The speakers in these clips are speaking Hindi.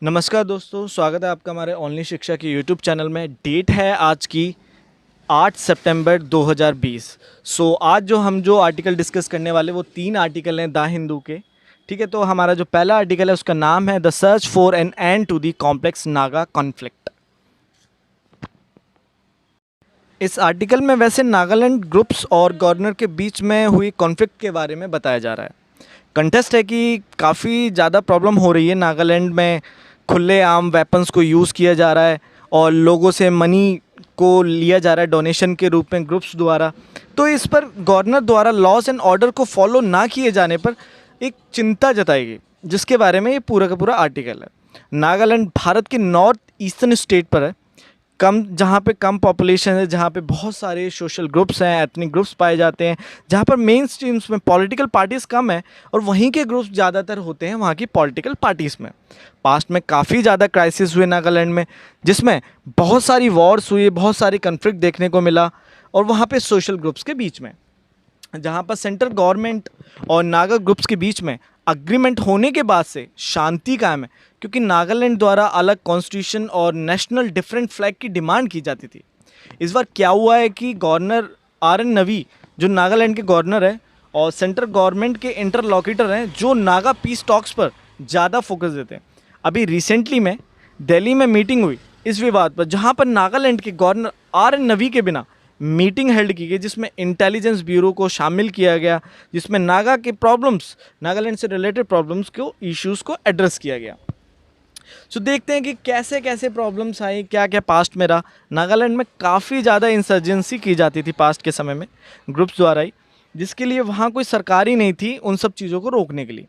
नमस्कार दोस्तों, स्वागत है आपका हमारे ऑनलाइन शिक्षा के यूट्यूब चैनल में। डेट है आज की 8 सितंबर 2020। आज जो आर्टिकल डिस्कस करने वाले वो 3 आर्टिकल हैं द हिंदू के। ठीक है, तो हमारा जो पहला आर्टिकल है उसका नाम है the search for an end to the complex Naga conflict. इस आर्टिकल में वैसे नागालैंड ग्रुप्स और गवर्नर के बीच में हुई कॉन्फ्लिक्ट के बारे में बताया जा रहा है। कंटेस्ट है कि काफ़ी ज़्यादा प्रॉब्लम हो रही है नागालैंड में। खुलेआम वेपन्स को यूज़ किया जा रहा है और लोगों से मनी को लिया जा रहा है डोनेशन के रूप में ग्रुप्स द्वारा। तो इस पर गवर्नर द्वारा लॉज एंड ऑर्डर को फॉलो ना किए जाने पर एक चिंता जताई गई, जिसके बारे में ये पूरा का पूरा आर्टिकल है। नागालैंड भारत के नॉर्थ ईस्टर्न स्टेट पर है, जहाँ पे कम पॉपुलेशन है, जहाँ पे बहुत सारे सोशल ग्रुप्स हैं, एथनिक ग्रुप्स पाए जाते हैं, जहाँ पर मेन स्ट्रीम्स में पॉलिटिकल पार्टीज़ कम है और वहीं के ग्रुप्स ज़्यादातर होते हैं वहाँ की पॉलिटिकल पार्टीज़ में। पास्ट में काफ़ी ज़्यादा क्राइसिस हुए नागालैंड में, जिसमें बहुत सारी वॉर्स हुई, बहुत सारी कन्फ्लिक्ट देखने को मिला और वहाँ पे सोशल ग्रुप्स के बीच में, जहाँ पर सेंट्रल गवर्नमेंट और नागा ग्रुप्स के बीच में अग्रीमेंट होने के बाद से शांति कायम है, क्योंकि नागालैंड द्वारा अलग कॉन्स्टिट्यूशन और नेशनल डिफरेंट फ्लैग की डिमांड की जाती थी। इस बार क्या हुआ है कि गवर्नर आर एन नवी, जो नागालैंड के गवर्नर है, और सेंट्रल गवर्नमेंट के इंटरलॉकेटर हैं, जो नागा पीस टॉक्स पर ज़्यादा फोकस देते हैं। अभी रिसेंटली में दिल्ली में मीटिंग हुई इस विवाद पर, जहाँ पर नागालैंड के गवर्नर आर एन नवी के बिना मीटिंग हेल्ड की गई, जिसमें इंटेलिजेंस ब्यूरो को शामिल किया गया, जिसमें नागा के प्रॉब्लम्स, नागालैंड से रिलेटेड प्रॉब्लम्स को, इश्यूज़ को एड्रेस किया गया। देखते हैं कि कैसे कैसे प्रॉब्लम्स आई, क्या क्या पास्ट में रहा। नागालैंड में काफ़ी ज़्यादा इंसर्जेंसी की जाती थी पास्ट के समय में ग्रुप्स द्वारा ही, जिसके लिए वहाँ कोई सरकार ही नहीं थी उन सब चीज़ों को रोकने के लिए।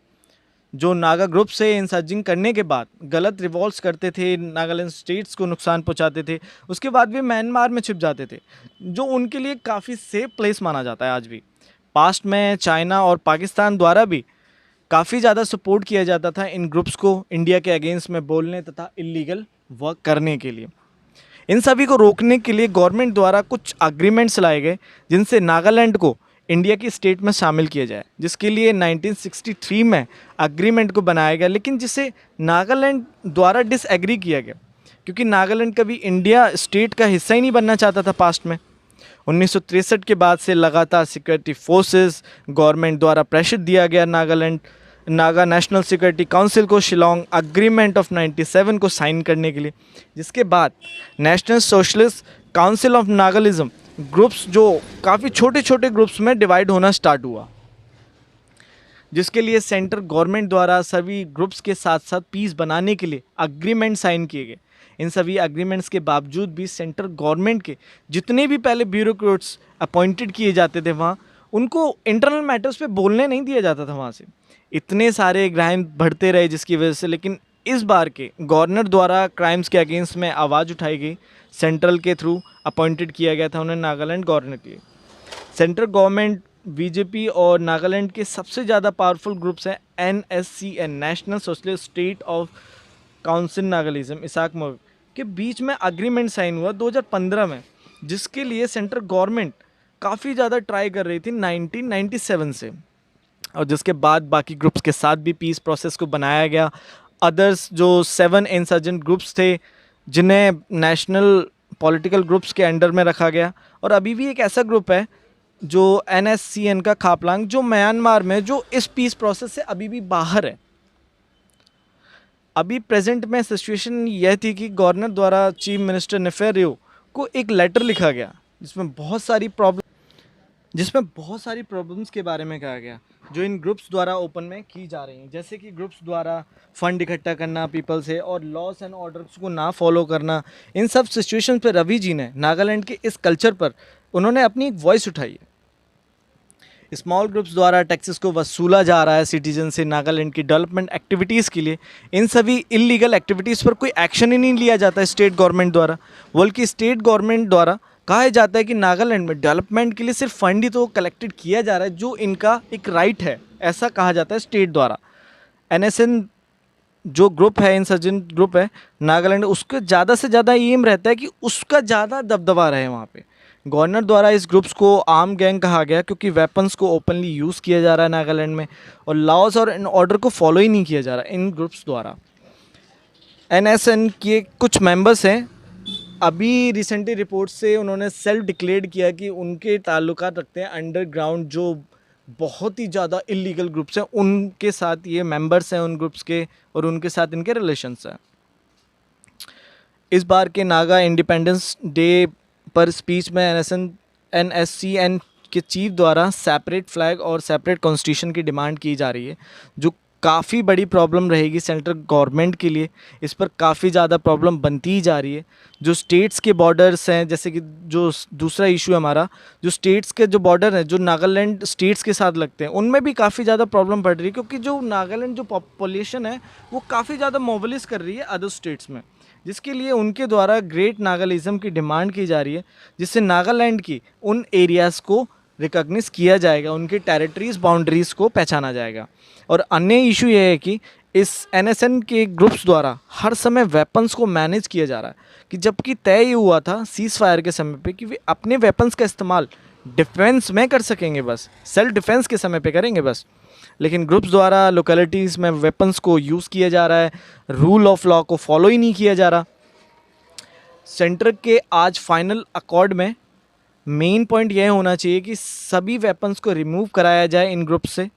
जो नागा ग्रुप से इंसर्जिंग करने के बाद गलत रिवॉल्ट्स करते थे, नागालैंड स्टेट्स को नुकसान पहुंचाते थे, उसके बाद भी म्यांमार में छिप जाते थे, जो उनके लिए काफ़ी सेफ प्लेस माना जाता है आज भी। पास्ट में चाइना और पाकिस्तान द्वारा भी काफ़ी ज़्यादा सपोर्ट किया जाता था इन ग्रुप्स को इंडिया के अगेंस्ट में बोलने तथा इलीगल वर्क करने के लिए। इन सभी को रोकने के लिए गवर्नमेंट द्वारा कुछ अग्रीमेंट्स लाए गए, जिनसे नागालैंड को इंडिया की स्टेट में शामिल किया जाए, जिसके लिए 1963 में अग्रीमेंट को बनाया गया, लेकिन जिसे नागालैंड द्वारा डिसएग्री किया गया, क्योंकि नागालैंड कभी इंडिया स्टेट का हिस्सा ही नहीं बनना चाहता था पास्ट में। 1963 के बाद से लगातार सिक्योरिटी फोर्सेस, गवर्नमेंट द्वारा प्रेशर दिया गया नागा नेशनल सिक्योरिटी काउंसिल को शिलोंग अग्रीमेंट ऑफ 97 को साइन करने के लिए, जिसके बाद national socialist council of Nagalism groups, जो काफ़ी छोटे छोटे ग्रुप्स में डिवाइड होना स्टार्ट हुआ, जिसके लिए सेंट्रल गवर्नमेंट द्वारा सभी ग्रुप्स के साथ साथ पीस बनाने के लिए अग्रीमेंट साइन किए गए। इन सभी अग्रीमेंट्स के बावजूद भी सेंट्रल गवर्नमेंट के जितने भी पहले ब्यूरोक्रेट्स अपॉइंटेड किए जाते थे वहाँ, उनको इंटरनल मैटर्स पे बोलने नहीं दिया जाता था वहाँ से। इतने सारे क्राइम बढ़ते रहे जिसकी वजह से, लेकिन इस बार के गवर्नर द्वारा क्राइम्स के अगेंस्ट में आवाज़ उठाई गई, सेंट्रल के थ्रू अपॉइंटेड किया गया था उन्हें नागालैंड गवर्नर के लिए। सेंट्रल गवर्नमेंट, बीजेपी और नागालैंड के सबसे ज़्यादा पावरफुल ग्रुप्स हैं NSCN, national socialist state of council Nagalism, Isak मोग के बीच में अग्रीमेंट साइन हुआ 2015 में, जिसके लिए सेंट्रल गवर्नमेंट काफ़ी ज़्यादा ट्राई कर रही थी 1997 से, और जिसके बाद बाकी ग्रुप्स के साथ भी पीस प्रोसेस को बनाया गया। अदर्स जो 7 इंसर्जेंट ग्रुप्स थे, जिन्हें नेशनल पॉलिटिकल ग्रुप्स के अंडर में रखा गया, और अभी भी एक ऐसा ग्रुप है जो NSCN का खापलांग, जो म्यांमार में, जो इस पीस प्रोसेस से अभी भी बाहर है। अभी प्रेजेंट में सिचुएशन यह थी कि गवर्नर द्वारा चीफ मिनिस्टर नेफेरियो को एक लेटर लिखा गया, जिसमें बहुत सारी प्रॉब्लम्स के बारे में कहा गया, जो इन ग्रुप्स द्वारा ओपन में की जा रही हैं, जैसे कि ग्रुप्स द्वारा फंड इकट्ठा करना पीपल से और लॉस एंड ऑर्डर्स को ना फॉलो करना। इन सब सिचुएशन पर रवि जी ने नागालैंड के इस कल्चर पर उन्होंने अपनी एक वॉइस उठाई है। स्मॉल ग्रुप्स द्वारा टैक्सेस को वसूला जा रहा है सिटीजन से नागालैंड की डेवलपमेंट एक्टिविटीज़ के लिए। इन सभी इलीगल एक्टिविटीज़ पर कोई एक्शन ही नहीं लिया जाता है स्टेट गवर्नमेंट द्वारा, बल्कि स्टेट गवर्नमेंट द्वारा कहा जाता है कि नागालैंड में डेवलपमेंट के लिए सिर्फ फंड ही तो कलेक्टेड किया जा रहा है, जो इनका एक राइट है, ऐसा कहा जाता है स्टेट द्वारा। NSN जो ग्रुप है, इंसर्जेंट ग्रुप है नागालैंड, उसका ज़्यादा से ज़्यादा एम रहता है कि उसका ज़्यादा दबदबा रहे वहाँ पे। गवर्नर द्वारा इस ग्रुप्स को आर्म गैंग कहा गया, क्योंकि वेपन्स को ओपनली यूज़ किया जा रहा है नागालैंड में, और लॉज और ऑर्डर को फॉलो ही नहीं किया जा रहा इन ग्रुप्स द्वारा। एनएसएन के कुछ मेंबर्स हैं, अभी रिसेंटली रिपोर्ट से उन्होंने सेल्फ डिक्लेयर्ड किया कि उनके ताल्लुकात रखते हैं अंडरग्राउंड जो बहुत ही ज़्यादा इलीगल ग्रुप्स हैं, उनके साथ ये मेंबर्स हैं उन ग्रुप्स के, और उनके साथ इनके रिलेशंस हैं। इस बार के नागा इंडिपेंडेंस डे पर स्पीच में एनएससीएन के चीफ द्वारा सेपरेट फ्लैग और सेपरेट कॉन्स्टिट्यूशन की डिमांड की जा रही है, जो काफ़ी बड़ी प्रॉब्लम रहेगी सेंट्रल गवर्नमेंट के लिए। इस पर काफ़ी ज़्यादा प्रॉब्लम बनती ही जा रही है। जो स्टेट्स के बॉर्डर्स हैं, जैसे कि जो दूसरा इशू है हमारा, जो स्टेट्स के जो बॉर्डर हैं जो नागालैंड स्टेट्स के साथ लगते हैं, उनमें भी काफ़ी ज़्यादा प्रॉब्लम पड़ रही है, क्योंकि जो नागालैंड जो पॉपुलेशन है वो काफ़ी ज़्यादा मोबिलाइज कर रही है अदर स्टेट्स में, जिसके लिए उनके द्वारा ग्रेट नागालिज्म की डिमांड की जा रही है, जिससे नागालैंड की उन एरियाज़ को रिकॉग्निस किया जाएगा, उनकी टेरिटरीज बाउंड्रीज़ को पहचाना जाएगा। और अन्य इशू ये है कि इस एनएसएन के ग्रुप्स द्वारा हर समय वेपन्स को मैनेज किया जा रहा है, कि जबकि तय हुआ था सीज़ फायर के समय पे कि वे अपने वेपन्स का इस्तेमाल डिफेंस में कर सकेंगे, बस सेल्फ डिफेंस के समय पे करेंगे बस, लेकिन ग्रुप्स द्वारा लोकेलिटीज़ में वेपन्स को यूज़ किया जा रहा है, रूल ऑफ लॉ को फॉलो ही नहीं किया जा रहा। सेंटर के आज फाइनल अकॉर्ड में मेन पॉइंट यह होना चाहिए कि सभी वेपन्स को रिमूव कराया जाए इन ग्रुप से,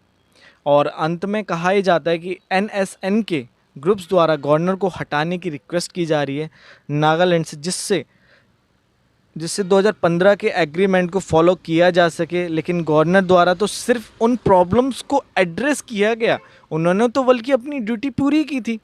और अंत में कहा ही जाता है कि एनएसएन के ग्रुप्स द्वारा गवर्नर को हटाने की रिक्वेस्ट की जा रही है नागालैंड से, जिससे 2015 के एग्रीमेंट को फॉलो किया जा सके। लेकिन गवर्नर द्वारा तो सिर्फ उन प्रॉब्लम्स को एड्रेस किया गया, उन्होंने तो बल्कि अपनी ड्यूटी पूरी की थी।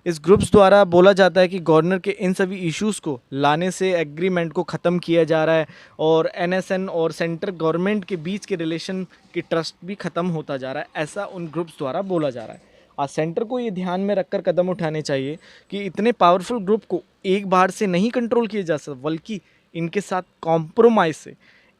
इस ग्रुप्स द्वारा बोला जाता है कि गवर्नर के इन सभी इश्यूज़ को लाने से एग्रीमेंट को ख़त्म किया जा रहा है, और एनएसएन और सेंट्रल गवर्नमेंट के बीच के रिलेशन की ट्रस्ट भी ख़त्म होता जा रहा है, ऐसा उन ग्रुप्स द्वारा बोला जा रहा है। आज सेंटर को ये ध्यान में रखकर कदम उठाने चाहिए कि इतने पावरफुल ग्रुप को एक बार से नहीं कंट्रोल किया जा सकता, बल्कि इनके साथ कॉम्प्रोमाइज़ से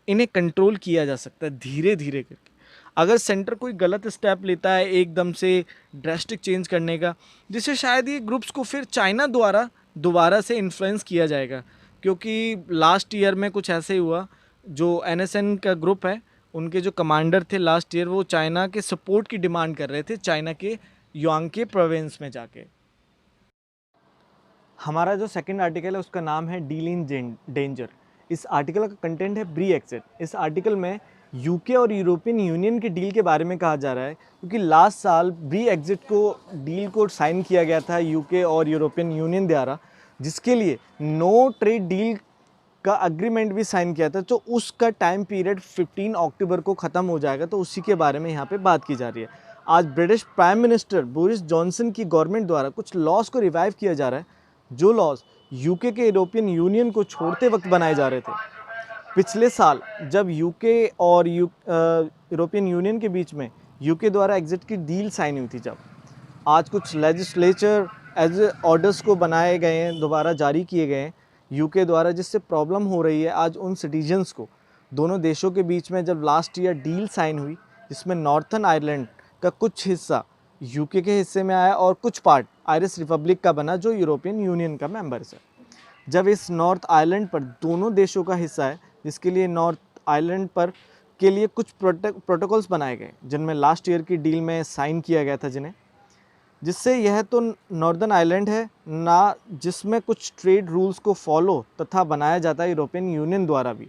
इन्हें कंट्रोल किया जा सकता है, धीरे धीरे करके। अगर सेंटर कोई गलत स्टेप लेता है एकदम से ड्रास्टिक चेंज करने का, जिससे शायद ये ग्रुप्स को फिर चाइना द्वारा दोबारा से इन्फ्लुएंस किया जाएगा, क्योंकि लास्ट ईयर में कुछ ऐसे ही हुआ। जो एनएसएन का ग्रुप है, उनके जो कमांडर थे लास्ट ईयर, वो चाइना के सपोर्ट की डिमांड कर रहे थे चाइना के युआंग प्रोविंस में जाके। हमारा जो सेकंड आर्टिकल है उसका नाम है डील इन डेंजर। इस आर्टिकल का कंटेंट है ब्रेक्सिट। इस आर्टिकल में यूके और यूरोपियन यूनियन के डील के बारे में कहा जा रहा है, क्योंकि लास्ट साल ब्रेक्सिट को डील को साइन किया गया था यूके और यूरोपियन यूनियन द्वारा, जिसके लिए नो ट्रेड डील का अग्रीमेंट भी साइन किया था। तो उसका टाइम पीरियड 15 अक्टूबर को ख़त्म हो जाएगा, तो उसी के बारे में यहाँ पे बात की जा रही है। आज British prime minister Boris Johnson की गवर्नमेंट द्वारा कुछ लॉज को रिवाइव किया जा रहा है, जो लॉज यूके के यूरोपियन यूनियन को छोड़ते वक्त बनाए जा रहे थे। पिछले साल जब यूके और यूरोपियन यूनियन के बीच में यूके द्वारा एग्जिट की डील साइन हुई थी, जब आज कुछ लेजिस्लेचर एज ऑर्डर्स को बनाए गए हैं, दोबारा जारी किए गए हैं यूके द्वारा, जिससे प्रॉब्लम हो रही है आज उन सिटीजन्स को। दोनों देशों के बीच में जब लास्ट ईयर डील साइन हुई, जिसमें नॉर्थन आयरलैंड का कुछ हिस्सा यूके के हिस्से में आया और कुछ पार्ट आयरिश रिपब्लिक का बना, जो यूरोपियन यूनियन का मेंबर्स है। जब इस नॉर्थ आयरलैंड पर दोनों देशों का हिस्सा है, जिसके लिए नॉर्थ आयरलैंड पर के लिए कुछ प्रोटोकॉल्स बनाए गए, जिनमें लास्ट ईयर की डील में साइन किया गया था, जिससे यह तो नॉर्दर्न आयरलैंड है ना, जिसमें कुछ ट्रेड रूल्स को फॉलो तथा बनाया जाता है यूरोपियन यूनियन द्वारा भी।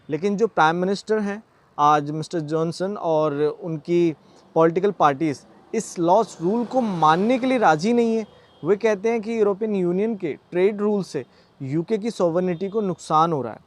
लेकिन जो प्राइम मिनिस्टर हैं आज मिस्टर जॉनसन और उनकी पॉलिटिकल पार्टीज़ इस लॉस रूल को मानने के लिए राज़ी नहीं है। वे कहते हैं कि यूरोपियन यूनियन के ट्रेड रूल से यूके की सॉवरेनिटी को नुकसान हो रहा है।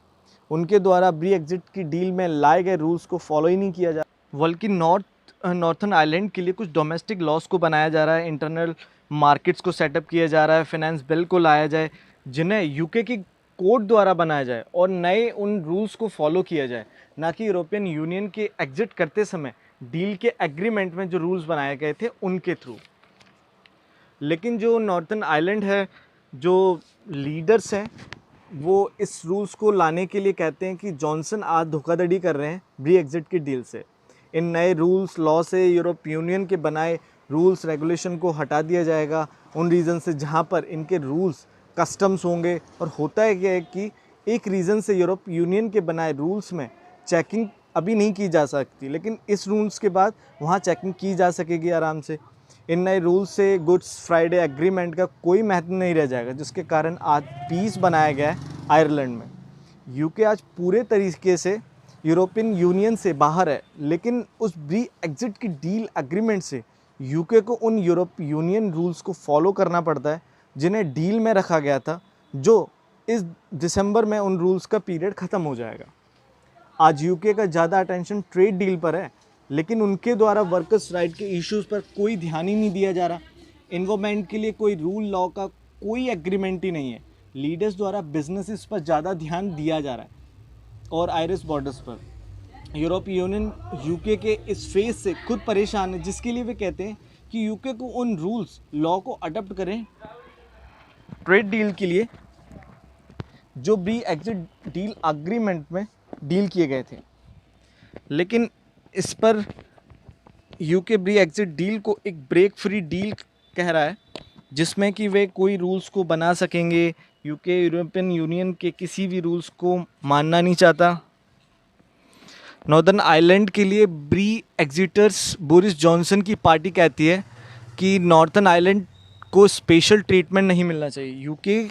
उनके द्वारा ब्रेक्सिट की डील में लाए गए रूल्स को फॉलो ही नहीं किया जा रहा, बल्कि नॉर्थन आयरलैंड के लिए कुछ डोमेस्टिक लॉस को बनाया जा रहा है, इंटरनल मार्केट्स को सेटअप किया जा रहा है, फाइनेंस बिल को लाया जाए, जिन्हें यूके की कोर्ट द्वारा बनाया जाए और नए उन रूल्स को फॉलो किया जाए, ना कि यूरोपियन यूनियन के एग्जिट करते समय डील के एग्रीमेंट में जो रूल्स बनाए गए थे उनके थ्रू। लेकिन जो नॉर्थन आयरलैंड है, जो लीडर्स हैं, वो इस रूल्स को लाने के लिए कहते हैं कि जॉनसन आज धोखाधड़ी कर रहे हैं ब्रेक्सिट की डील से। इन नए रूल्स लॉ से यूरोप यूनियन के बनाए रूल्स रेगुलेशन को हटा दिया जाएगा उन रीज़न से जहाँ पर इनके रूल्स कस्टम्स होंगे। और होता है क्या है कि एक रीज़न से यूरोप यूनियन के बनाए रूल्स में चेकिंग अभी नहीं की जा सकती, लेकिन इस रूल्स के बाद वहाँ चेकिंग की जा सकेगी आराम से। इन नए रूल से गुड्स फ्राइडे एग्रीमेंट का कोई महत्व नहीं रह जाएगा, जिसके कारण आज पीस बनाया गया है आयरलैंड में। यूके आज पूरे तरीके से यूरोपियन यूनियन से बाहर है, लेकिन उस ब्री एग्जिट की डील एग्रीमेंट से यूके को उन यूरोप यूनियन रूल्स को फॉलो करना पड़ता है जिन्हें डील में रखा गया था, जो इस दिसंबर में उन रूल्स का पीरियड ख़त्म हो जाएगा। आज यूके का ज़्यादा अटेंशन ट्रेड डील पर है, लेकिन उनके द्वारा वर्कर्स राइट के इश्यूज़ पर कोई ध्यान ही नहीं दिया जा रहा। इन्वायरमेंट के लिए कोई रूल लॉ का कोई एग्रीमेंट ही नहीं है। लीडर्स द्वारा बिजनेसेस पर ज़्यादा ध्यान दिया जा रहा है और आयरिश बॉर्डर्स पर। यूरोपीय यूनियन यूके के इस फेज से खुद परेशान है, जिसके लिए वे कहते हैं कि यूके को उन रूल्स लॉ को अडॉप्ट करें ट्रेड डील के लिए जो ब्री एग्जिट डील एग्रीमेंट में डील किए गए थे। लेकिन इस पर यूके ब्री एग्जिट डील को एक ब्रेक फ्री डील कह रहा है, जिसमें कि वे कोई रूल्स को बना सकेंगे। यूके यूरोपियन यूनियन के किसी भी रूल्स को मानना नहीं चाहता। नॉर्दर्न आयरलैंड के लिए ब्री एग्जिटर्स बोरिस जॉनसन की पार्टी कहती है कि नॉर्थर्न आयरलैंड को स्पेशल ट्रीटमेंट नहीं मिलना चाहिए। यूके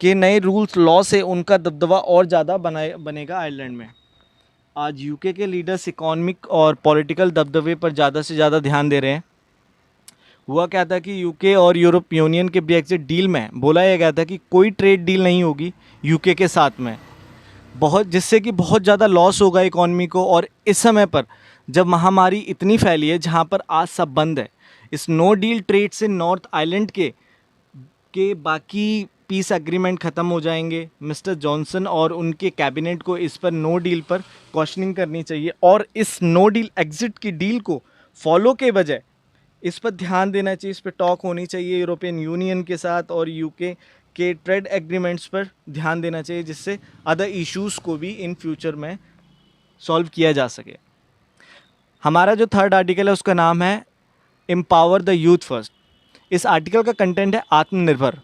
के नए रूल्स लॉ से उनका दबदबा और ज़्यादा बनेगा आयरलैंड में। आज यूके के लीडर्स इकोनॉमिक और पॉलिटिकल दबदबे पर ज़्यादा से ज़्यादा ध्यान दे रहे हैं। हुआ क्या था कि यूके और यूरोप यूनियन के ब्रेक्जिट डील में बोला यह गया था कि कोई ट्रेड डील नहीं होगी यूके के साथ में, जिससे कि बहुत ज़्यादा लॉस होगा इकॉनमी को। और इस समय पर जब महामारी इतनी फैली है, जहाँ पर आज सब बंद है, इस नो डील ट्रेड से नॉर्थ आइलैंड के बाकी पीस एग्रीमेंट ख़त्म हो जाएंगे। मिस्टर जॉनसन और उनके कैबिनेट को इस पर नो डील पर क्वेश्चनिंग करनी चाहिए और इस नो डील एग्जिट की डील को फॉलो के बजाय इस पर ध्यान देना चाहिए। इस पर टॉक होनी चाहिए यूरोपियन यूनियन के साथ और यूके के ट्रेड एग्रीमेंट्स पर ध्यान देना चाहिए, जिससे अदर इश्यूज़ को भी इन फ्यूचर में सॉल्व किया जा सके। हमारा जो थर्ड आर्टिकल है उसका नाम है एम्पावर द यूथ फर्स्ट। इस आर्टिकल का कंटेंट है आत्मनिर्भर।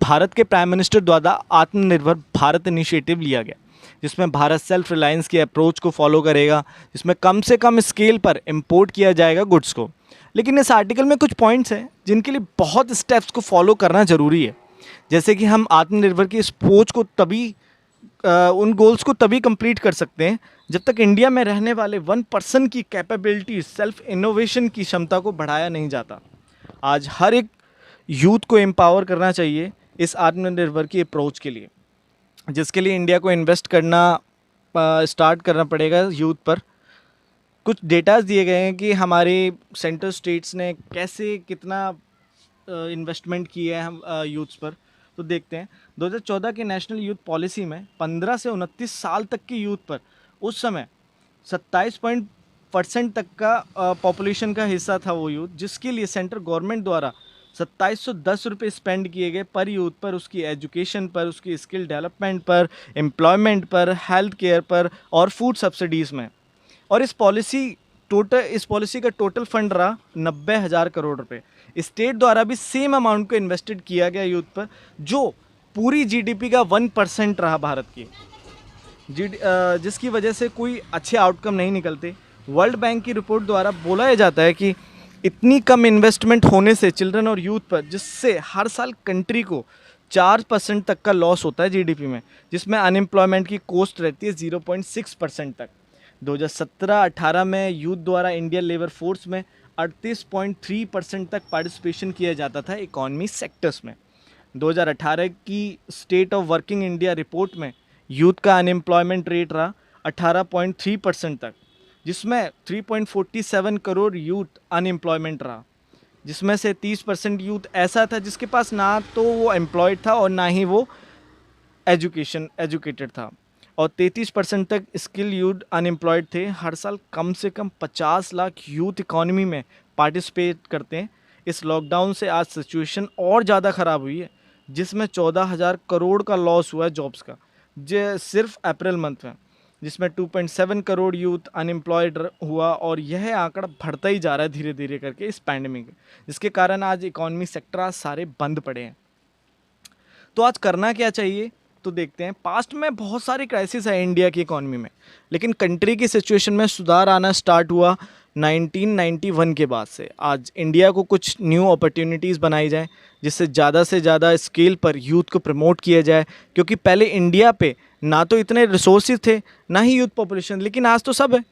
भारत के प्राइम मिनिस्टर द्वारा आत्मनिर्भर भारत इनिशिएटिव लिया गया, जिसमें भारत सेल्फ रिलायंस की अप्रोच को फॉलो करेगा, जिसमें कम से कम स्केल पर इंपोर्ट किया जाएगा गुड्स को। लेकिन इस आर्टिकल में कुछ पॉइंट्स हैं जिनके लिए बहुत स्टेप्स को फॉलो करना ज़रूरी है। जैसे कि हम आत्मनिर्भर की इस सोच को उन गोल्स को तभी कंप्लीट कर सकते हैं जब तक इंडिया में रहने वाले 1% की कैपेबिलिटी सेल्फ इनोवेशन की क्षमता को बढ़ाया नहीं जाता। आज हर एक यूथ को एम्पावर करना चाहिए इस आत्मनिर्भर की अप्रोच के लिए, जिसके लिए इंडिया को इन्वेस्ट करना स्टार्ट करना पड़ेगा यूथ पर। कुछ डेटाज दिए गए हैं कि हमारे सेंट्रल स्टेट्स ने कैसे कितना इन्वेस्टमेंट किया है हम यूथ्स पर। तो देखते हैं 2014 के नेशनल यूथ पॉलिसी में 15 से 29 साल तक के यूथ पर उस समय 27% तक का पॉपुलेशन का हिस्सा था वो यूथ, जिसके लिए सेंट्रल गवर्नमेंट द्वारा 2710 रुपये स्पेंड किए गए पर यूथ पर, उसकी एजुकेशन पर, उसकी स्किल डेवलपमेंट पर, एम्प्लॉयमेंट पर, हेल्थ केयर पर और फूड सब्सिडीज़ में। और इस पॉलिसी का टोटल फंड रहा 90,000 करोड़ रुपए। स्टेट द्वारा भी सेम अमाउंट को इन्वेस्टेड किया गया यूथ पर, जो पूरी जीडीपी का 1% रहा भारत की, जिसकी वजह से कोई अच्छे आउटकम नहीं निकलते। वर्ल्ड बैंक की रिपोर्ट द्वारा बोला जाता है कि इतनी कम इन्वेस्टमेंट होने से चिल्ड्रन और यूथ पर, जिससे हर साल कंट्री को 4% तक का लॉस होता है जीडीपी में, जिसमें अनएम्प्लॉयमेंट की कॉस्ट रहती है 0.6% तक। 2017-18 में यूथ द्वारा इंडियन लेबर फोर्स में 38.3% तक पार्टिसिपेशन किया जाता था इकॉनमी सेक्टर्स में। 2018 की state of working India report में यूथ का अनएम्प्लॉयमेंट रेट रहा 18.3% तक, जिसमें 3.47 करोड़ यूथ अनएम्प्लॉयमेंट रहा, जिसमें से 30% यूथ ऐसा था जिसके पास ना तो वो एम्प्लॉयड था और ना ही वो एजुकेटेड था, और 33% तक स्किल यूथ अनएम्प्लॉयड थे। हर साल कम से कम 50 लाख यूथ इकॉनमी में पार्टिसिपेट करते हैं। इस लॉकडाउन से आज सिचुएशन और ज़्यादा ख़राब हुई है, जिसमें 14,000 करोड़ का लॉस हुआ है जॉब्स का सिर्फ अप्रैल मंथ में, जिसमें 2.7 करोड़ यूथ अनएम्प्लॉयड हुआ, और यह आंकड़ा बढ़ता ही जा रहा है धीरे धीरे करके इस पैंडेमिक, जिसके कारण आज इकॉनमी सेक्टर आज सारे बंद पड़े हैं। तो आज करना क्या चाहिए, तो देखते हैं। पास्ट में बहुत सारी क्राइसिस है इंडिया की इकॉनमी में, लेकिन कंट्री की सिचुएशन में सुधार आना स्टार्ट हुआ 1991 के बाद से आज इंडिया को कुछ न्यू अपॉर्चुनिटीज़ बनाई जाए, जिससे ज़्यादा से ज़्यादा स्केल पर यूथ को प्रमोट किया जाए। क्योंकि पहले इंडिया पे ना तो इतने रिसोर्सेज थे, ना ही यूथ पॉपुलेशन, लेकिन आज तो सब है।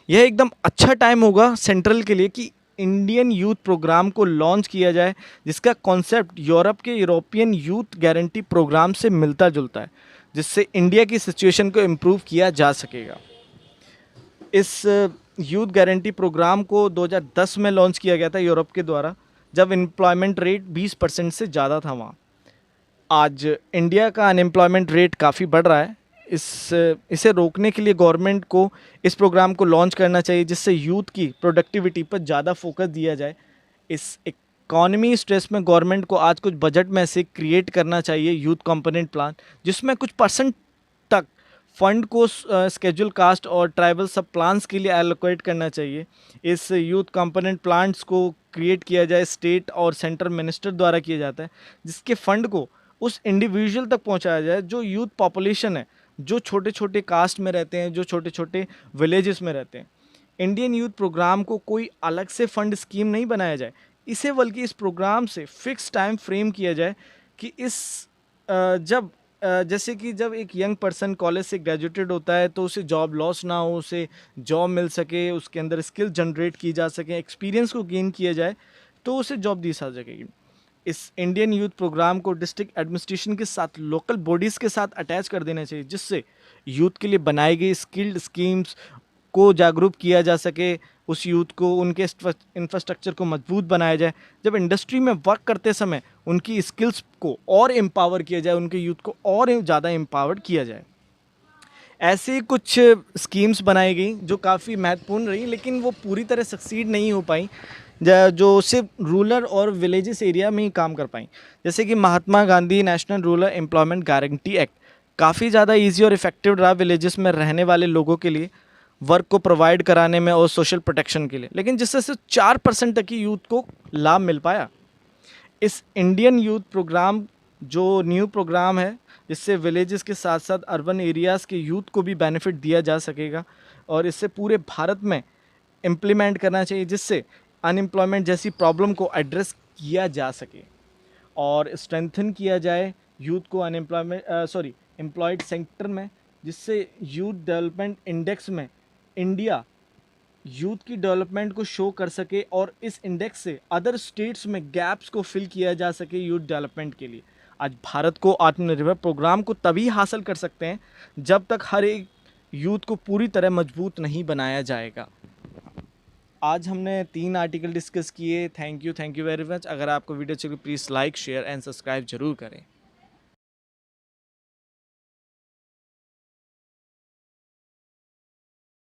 यह एकदम अच्छा टाइम होगा सेंट्रल के लिए कि इंडियन यूथ प्रोग्राम को लॉन्च किया जाए, जिसका कॉन्सेप्ट यूरोप के यूरोपियन यूथ गारंटी प्रोग्राम से मिलता जुलता है, जिससे इंडिया की सिचुएशन को इम्प्रूव किया जा सकेगा। इस यूथ गारंटी प्रोग्राम को 2010 में लॉन्च किया गया था यूरोप के द्वारा, जब एम्प्लॉयमेंट रेट 20% से ज़्यादा था वहाँ। आज इंडिया का अनएम्प्लॉयमेंट रेट काफ़ी बढ़ रहा है। इसे रोकने के लिए गवर्नमेंट को इस प्रोग्राम को लॉन्च करना चाहिए, जिससे यूथ की प्रोडक्टिविटी पर ज़्यादा फोकस दिया जाए। इस इकॉनमी स्ट्रेस में गवर्नमेंट को आज कुछ बजट में से क्रिएट करना चाहिए यूथ कंपोनेंट प्लान, जिसमें कुछ परसेंट तक फंड को स्केड्यूल कास्ट और ट्राइबल सब प्लान्स के लिए एलोकेट करना चाहिए। इस यूथ कंपोनेंट प्लान्स को क्रिएट किया जाए, स्टेट और सेंट्रल मिनिस्टर द्वारा किया जाता है, जिसके फंड को उस इंडिविजुअल तक पहुंचाया जाए जो यूथ पॉपुलेशन है, जो छोटे छोटे कास्ट में रहते हैं, जो छोटे छोटे विलेजेस में रहते हैं। इंडियन यूथ प्रोग्राम को कोई अलग से फंड स्कीम नहीं बनाया जाए, इसे बल्कि इस प्रोग्राम से फिक्स टाइम फ्रेम किया जाए कि जैसे कि जब एक यंग पर्सन कॉलेज से ग्रेजुएटेड होता है तो उसे जॉब लॉस ना हो, उसे जॉब मिल सके, उसके अंदर स्किल जनरेट की जा सके, एक्सपीरियंस को गेन किया जाए, तो उसे जॉब दी जा सकेगी। इस इंडियन यूथ प्रोग्राम को डिस्ट्रिक्ट एडमिनिस्ट्रेशन के साथ लोकल बॉडीज़ के साथ अटैच कर देना चाहिए, जिससे यूथ के लिए बनाई गई स्किल्ड स्कीम्स को जागरूक किया जा सके, उस यूथ को उनके इंफ्रास्ट्रक्चर को मजबूत बनाया जाए। जब इंडस्ट्री में वर्क करते समय उनकी स्किल्स को और एम्पावर किया जाए, उनके यूथ को और ज़्यादा एम्पावर्ड किया जाए। ऐसे कुछ स्कीम्स बनाई गई जो काफ़ी महत्वपूर्ण रही, लेकिन वो पूरी तरह सक्सीड नहीं हो पाई, जो सिर्फ रूरल और विलेजेस एरिया में ही काम कर पाई। जैसे कि Mahatma Gandhi national rural employment guarantee act काफ़ी ज़्यादा इजी और इफेक्टिव रहा विलेजेस में रहने वाले लोगों के लिए, वर्क को प्रोवाइड कराने में और सोशल प्रोटेक्शन के लिए, लेकिन जिससे सिर्फ 4% तक ही यूथ को लाभ मिल पाया। इस इंडियन यूथ प्रोग्राम जो न्यू प्रोग्राम है, जिससे विलेजेस के साथ साथ अर्बन एरियाज़ के यूथ को भी बेनिफिट दिया जा सकेगा, और इससे पूरे भारत में इम्प्लीमेंट करना चाहिए, जिससे अनएम्प्लॉयमेंट जैसी प्रॉब्लम को एड्रेस किया जा सके और स्ट्रेंथन किया जाए यूथ को एम्प्लॉयड सेक्टर में, जिससे यूथ डेवलपमेंट इंडेक्स में इंडिया यूथ की डेवलपमेंट को शो कर सके और इस इंडेक्स से अदर स्टेट्स में गैप्स को फिल किया जा सके यूथ डेवलपमेंट के लिए। आज भारत को आत्मनिर्भर प्रोग्राम को तभी हासिल कर सकते हैं जब तक हर एक यूथ को पूरी तरह मजबूत नहीं बनाया जाएगा। आज हमने 3 आर्टिकल डिस्कस किए। Thank you very much. अगर आपको वीडियो अच्छी लगी please like share and subscribe जरूर करें।